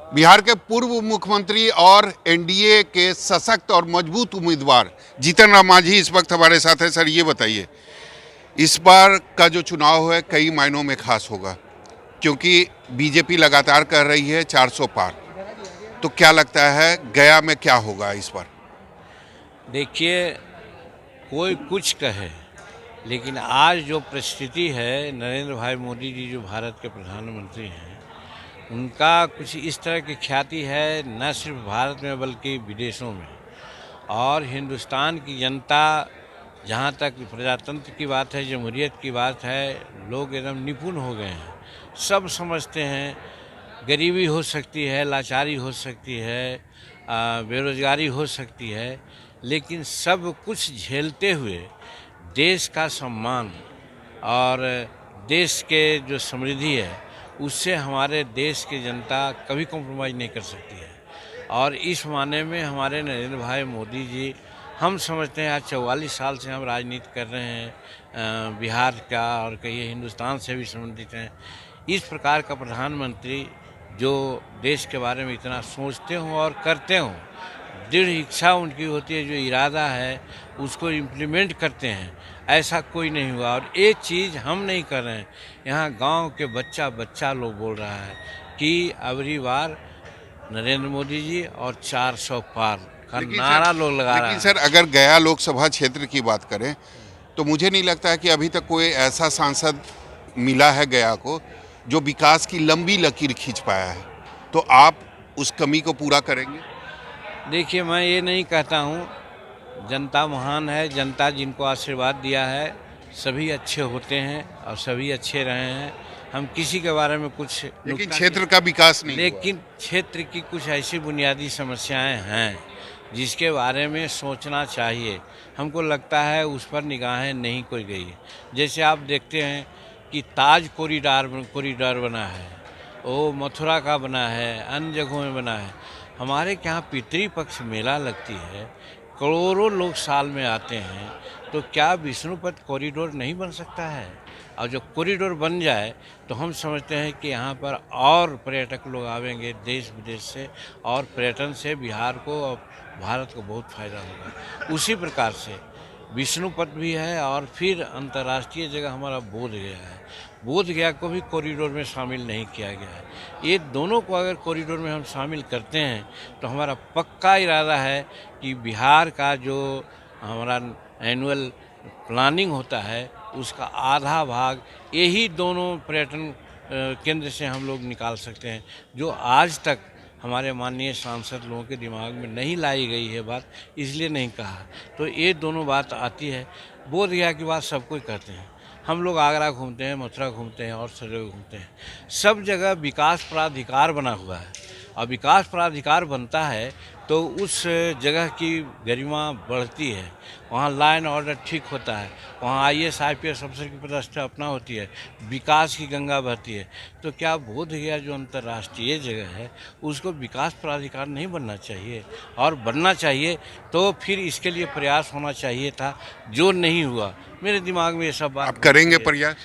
बिहार के पूर्व मुख्यमंत्री और एनडीए के सशक्त और मजबूत उम्मीदवार जीतन राम मांझी इस वक्त हमारे साथ हैं। सर, ये बताइए, इस बार का जो चुनाव है कई मायनों में खास होगा, क्योंकि बीजेपी लगातार कर रही है 400 पार। तो क्या लगता है गया में क्या होगा इस बार? देखिए, कोई कुछ कहे, लेकिन आज जो परिस्थिति है, नरेंद्र भाई मोदी जी जो भारत के प्रधानमंत्री हैं, उनका कुछ इस तरह की ख्याति है, न सिर्फ भारत में बल्कि विदेशों में। और हिंदुस्तान की जनता, जहाँ तक प्रजातंत्र की बात है, जमहूरियत की बात है, लोग एकदम निपुण हो गए हैं। सब समझते हैं गरीबी हो सकती है, लाचारी हो सकती है, बेरोजगारी हो सकती है, लेकिन सब कुछ झेलते हुए देश का सम्मान और देश के जो समृद्धि है, उससे हमारे देश की जनता कभी कॉम्प्रोमाइज़ नहीं कर सकती है। और इस माने में हमारे नरेंद्र भाई मोदी जी, हम समझते हैं आज 44 साल से हम राजनीति कर रहे हैं बिहार का, और कहिए हिंदुस्तान से भी संबंधित हैं। इस प्रकार का प्रधानमंत्री जो देश के बारे में इतना सोचते हों और करते हों, दृढ़ इच्छा उनकी होती है, जो इरादा है उसको इम्प्लीमेंट करते हैं, ऐसा कोई नहीं हुआ। और एक चीज़ हम नहीं कर रहे हैं, यहाँ गांव के बच्चा बच्चा लोग बोल रहा है कि अबरी बार नरेंद्र मोदी जी और 400 पार का नारा लोग लगा रहा लेकिन है। सर, अगर गया लोकसभा क्षेत्र की बात करें तो मुझे नहीं लगता है कि अभी तक कोई ऐसा सांसद मिला है गया को जो विकास की लंबी लकीर खींच पाया है। तो आप उस कमी को पूरा करेंगे? देखिए, मैं ये नहीं कहता हूँ, जनता महान है, जनता जिनको आशीर्वाद दिया है सभी अच्छे होते हैं और सभी अच्छे रहे हैं। हम किसी के बारे में कुछ लेकिन नुक्ता क्षेत्र का विकास नहीं हुआ। लेकिन क्षेत्र की कुछ ऐसी बुनियादी समस्याएं हैं जिसके बारे में सोचना चाहिए। हमको लगता है उस पर निगाहें नहीं कोई गई है। जैसे आप देखते हैं कि ताज कॉरिडोर बना है, वो मथुरा का बना है, अन्य जगहों में बना है। हमारे यहाँ पितृपक्ष मेला लगती है, करोड़ों लोग साल में आते हैं, तो क्या विष्णुपद कॉरिडोर नहीं बन सकता है? और जो कॉरिडोर बन जाए तो हम समझते हैं कि यहाँ पर और पर्यटक लोग आवेंगे देश विदेश से, और पर्यटन से बिहार को और भारत को बहुत फायदा होगा। उसी प्रकार से विष्णुपद भी है, और फिर अंतर्राष्ट्रीय जगह हमारा बोध गया है। बोध गया को भी कॉरिडोर में शामिल नहीं किया गया है। ये दोनों को अगर कॉरिडोर में हम शामिल करते हैं तो हमारा पक्का इरादा है कि बिहार का जो हमारा एनुअल प्लानिंग होता है, उसका आधा भाग यही दोनों पर्यटन केंद्र से हम लोग निकाल सकते हैं, जो आज तक हमारे माननीय सांसद लोगों के दिमाग में नहीं लाई गई है बात, इसलिए नहीं कहा। तो ये दोनों बात आती है। बोध गया की बात सब कोई कहते हैं, हम लोग आगरा घूमते हैं, मथुरा घूमते हैं और सब जगह घूमते हैं। सब जगह विकास प्राधिकार बना हुआ है, और विकास प्राधिकार बनता है तो उस जगह की गरिमा बढ़ती है, वहाँ लॉ एंड ऑर्डर ठीक होता है, वहाँ आईएएस आईपीएस अफसर की प्रतिष्ठा अपना होती है, विकास की गंगा बहती है। तो क्या बोध गया जो अंतर्राष्ट्रीय जगह है उसको विकास प्राधिकार नहीं बनना चाहिए? और बनना चाहिए तो फिर इसके लिए प्रयास होना चाहिए था, जो नहीं हुआ। मेरे दिमाग में ये सब बात आप करेंगे घूमती है। प्रयास?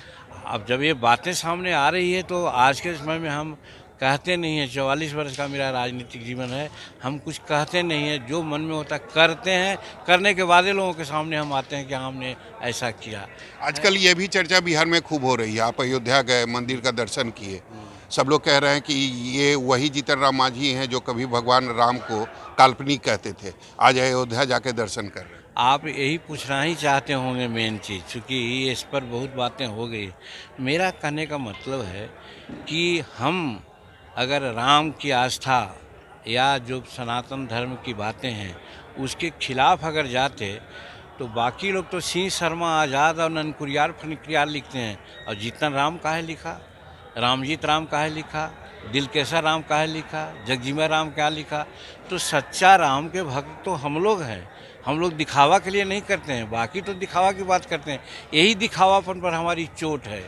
अब जब ये बातें सामने आ रही है तो आज के समय में हम कहते नहीं हैं, 44 वर्ष का मेरा राजनीतिक जीवन है, हम कुछ कहते नहीं हैं, जो मन में होता करते हैं। करने के बाद लोगों के सामने हम आते हैं कि हमने ऐसा किया। आजकल ये भी चर्चा बिहार में खूब हो रही है, आप अयोध्या गए, मंदिर का दर्शन किए, सब लोग कह रहे हैं कि ये वही जीतन राम मांझी हैं जो कभी भगवान राम को काल्पनिक कहते थे, आज अयोध्या जाके दर्शन कर रहे हैं। आप यही पूछना ही चाहते होंगे मेन चीज़, चूँकि इस पर बहुत बातें हो गई। मेरा कहने का मतलब है कि हम अगर राम की आस्था या जो सनातन धर्म की बातें हैं उसके खिलाफ अगर जाते, तो बाकी लोग तो सिंह शर्मा आज़ाद और ननकुरियार फनकुरियार लिखते हैं, और जीतन राम काहे लिखा, रामजीत राम काहे लिखा, दिलकेशर राम काहे लिखा, जगजीवन राम क्या लिखा? तो सच्चा राम के भक्त तो हम लोग हैं। हम लोग दिखावा के लिए नहीं करते हैं, बाकी तो दिखावा की बात करते हैं। यही दिखावापन पर हमारी चोट है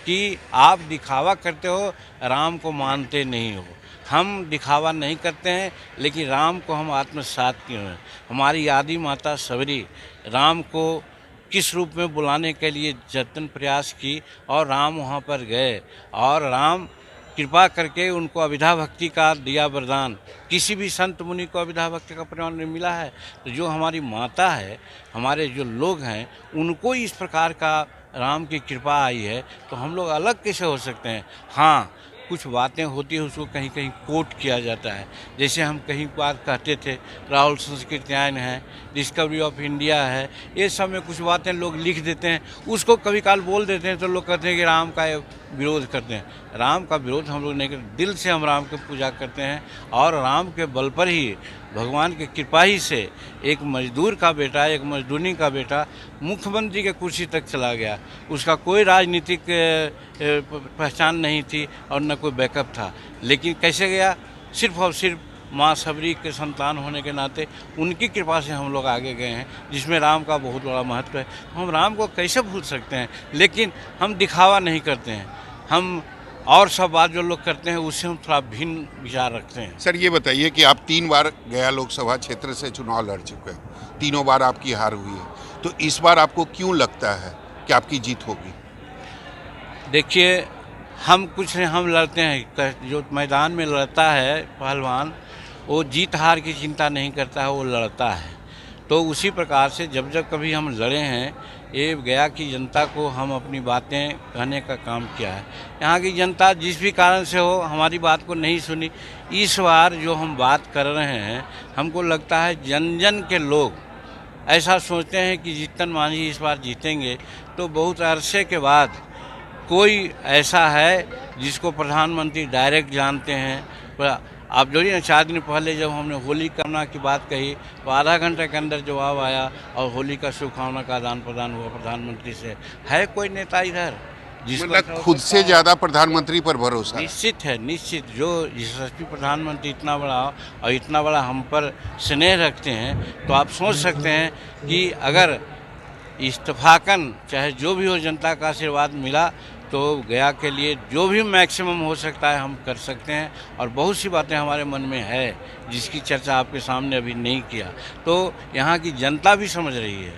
कि आप दिखावा करते हो, राम को मानते नहीं हो। हम दिखावा नहीं करते हैं, लेकिन राम को हम आत्मसात किए हैं। हमारी आदि माता सबरी राम को किस रूप में बुलाने के लिए जतन प्रयास की, और राम वहाँ पर गए, और राम कृपा करके उनको अभिधा भक्ति का दिया वरदान। किसी भी संत मुनि को अभिधा भक्ति का परिणाम नहीं मिला है, तो जो हमारी माता है, हमारे जो लोग हैं, उनको इस प्रकार का राम की कृपा आई है, तो हम लोग अलग कैसे हो सकते हैं। हाँ, कुछ बातें होती है उसको कहीं कहीं कोट किया जाता है। जैसे हम कहीं बात कहते थे, राहुल संस्कृत्यायन है, डिस्कवरी ऑफ इंडिया है, ये सब में कुछ बातें लोग लिख देते हैं, उसको कभी काल बोल देते हैं, तो लोग कहते हैं कि राम का विरोध करते हैं। राम का विरोध हम लोग नहीं करते, दिल से हम राम की पूजा करते हैं, और राम के बल पर ही, भगवान की कृपा ही से एक मजदूर का बेटा, एक मजदूरनी का बेटा मुख्यमंत्री के कुर्सी तक चला गया। उसका कोई राजनीतिक पहचान नहीं थी और न कोई बैकअप था, लेकिन कैसे गया? सिर्फ और सिर्फ माँ सबरी के संतान होने के नाते उनकी कृपा से हम लोग आगे गए हैं, जिसमें राम का बहुत बड़ा महत्व है। हम राम को कैसे भूल सकते हैं? लेकिन हम दिखावा नहीं करते हैं, हम और सब बात जो लोग करते हैं उससे हम थोड़ा भिन्न विचार रखते हैं। सर ये बताइए कि आप 3 बार गया लोकसभा क्षेत्र से चुनाव लड़ चुके हैं, तीनों बार आपकी हार हुई है, तो इस बार आपको क्यों लगता है कि आपकी जीत होगी? देखिए, हम कुछ नहीं, हम लड़ते हैं। जो मैदान में लड़ता है पहलवान, वो जीत हार की चिंता नहीं करता है, वो लड़ता है। तो उसी प्रकार से जब जब कभी हम लड़े हैं, ये गया की जनता को हम अपनी बातें कहने का काम किया है। यहाँ की जनता जिस भी कारण से हो हमारी बात को नहीं सुनी। इस बार जो हम बात कर रहे हैं, हमको लगता है जन जन के लोग ऐसा सोचते हैं कि जीतन मांझी इस बार जीतेंगे, तो बहुत अरसे के बाद कोई ऐसा है जिसको प्रधानमंत्री डायरेक्ट जानते हैं। पर आप जो ना 4 दिन पहले जब हमने होली कामना की बात कही, तो आधा घंटे के अंदर जवाब आया और होली का शुभकामना का आदान प्रदान हुआ प्रधानमंत्री से। है कोई नेता इधर जिसको मतलब खुद से ज़्यादा प्रधानमंत्री पर भरोसा है? निश्चित है, निश्चित। जो यशस्वी प्रधानमंत्री इतना बड़ा और इतना बड़ा हम पर स्नेह रखते हैं, तो आप सोच सकते हैं कि अगर इत्तेफाकन चाहे जो भी हो जनता का आशीर्वाद मिला, तो गया के लिए जो भी मैक्सिमम हो सकता है हम कर सकते हैं। और बहुत सी बातें हमारे मन में है जिसकी चर्चा आपके सामने अभी नहीं किया। तो यहाँ की जनता भी समझ रही है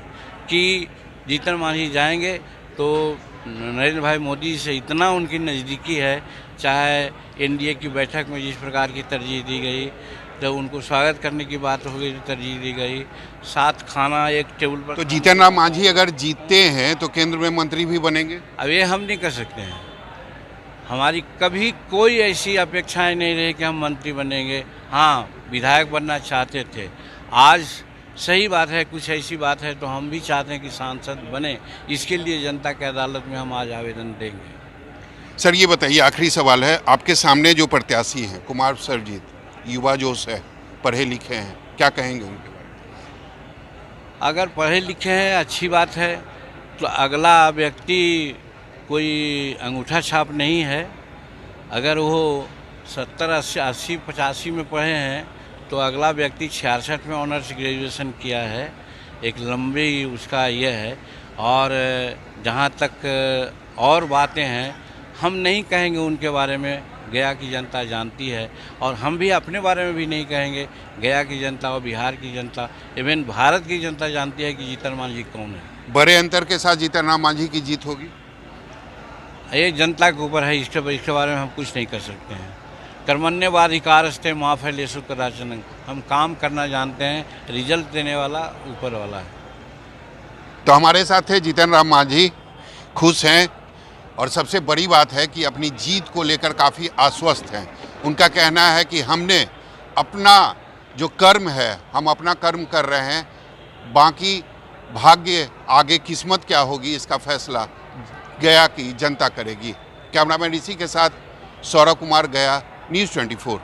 कि जीतन मांझी जाएंगे, तो नरेंद्र भाई मोदी से इतना उनकी नज़दीकी है। चाहे एनडीए की बैठक में जिस प्रकार की तरजीह दी गई, जब उनको स्वागत करने की बात हो गई तो तरजीह दी गई, साथ खाना एक टेबल पर। तो जीतन राम मांझी अगर जीतते हैं तो केंद्र में मंत्री भी बनेंगे? अब ये हम नहीं कर सकते हैं। हमारी कभी कोई ऐसी अपेक्षाएं नहीं रही कि हम मंत्री बनेंगे। हाँ, विधायक बनना चाहते थे। आज सही बात है, कुछ ऐसी बात है तो हम भी चाहते हैं कि सांसद बने। इसके लिए जनता की अदालत में हम आज आवेदन देंगे। सर ये बताइए, आखिरी सवाल है, आपके सामने जो प्रत्याशी हैं कुमार सरजीत, युवा जोश है, पढ़े लिखे हैं, क्या कहेंगे उनके बारे में? अगर पढ़े लिखे हैं अच्छी बात है, तो अगला व्यक्ति कोई अंगूठा छाप नहीं है। अगर वो 70, 80, 85 में पढ़े हैं, तो अगला व्यक्ति 66 में ऑनर्स ग्रेजुएशन किया है। एक लंबी उसका ये है। और जहाँ तक और बातें हैं, हम नहीं कहेंगे उनके बारे में, गया की जनता जानती है। और हम भी अपने बारे में भी नहीं कहेंगे। गया की जनता और बिहार की जनता, इवन भारत की जनता जानती है कि जीतन मांझी कौन है। बड़े अंतर के साथ जीतन राम मांझी की जीत होगी? ये जनता के ऊपर है, इसके बारे में हम कुछ नहीं कर सकते हैं। कर्मण्येवाधिकारस्ते मा फलेषु कदाचन। हम काम करना जानते हैं, रिजल्ट देने वाला ऊपर वाला है। तो हमारे साथ है जीतन राम मांझी, खुश हैं और सबसे बड़ी बात है कि अपनी जीत को लेकर काफ़ी आश्वस्त हैं। उनका कहना है कि हमने अपना जो कर्म है, हम अपना कर्म कर रहे हैं, बाकी भाग्य आगे किस्मत क्या होगी इसका फैसला गया की जनता करेगी। कैमरामैन ऋषि के साथ सौरभ कुमार, गया, न्यूज़ 24।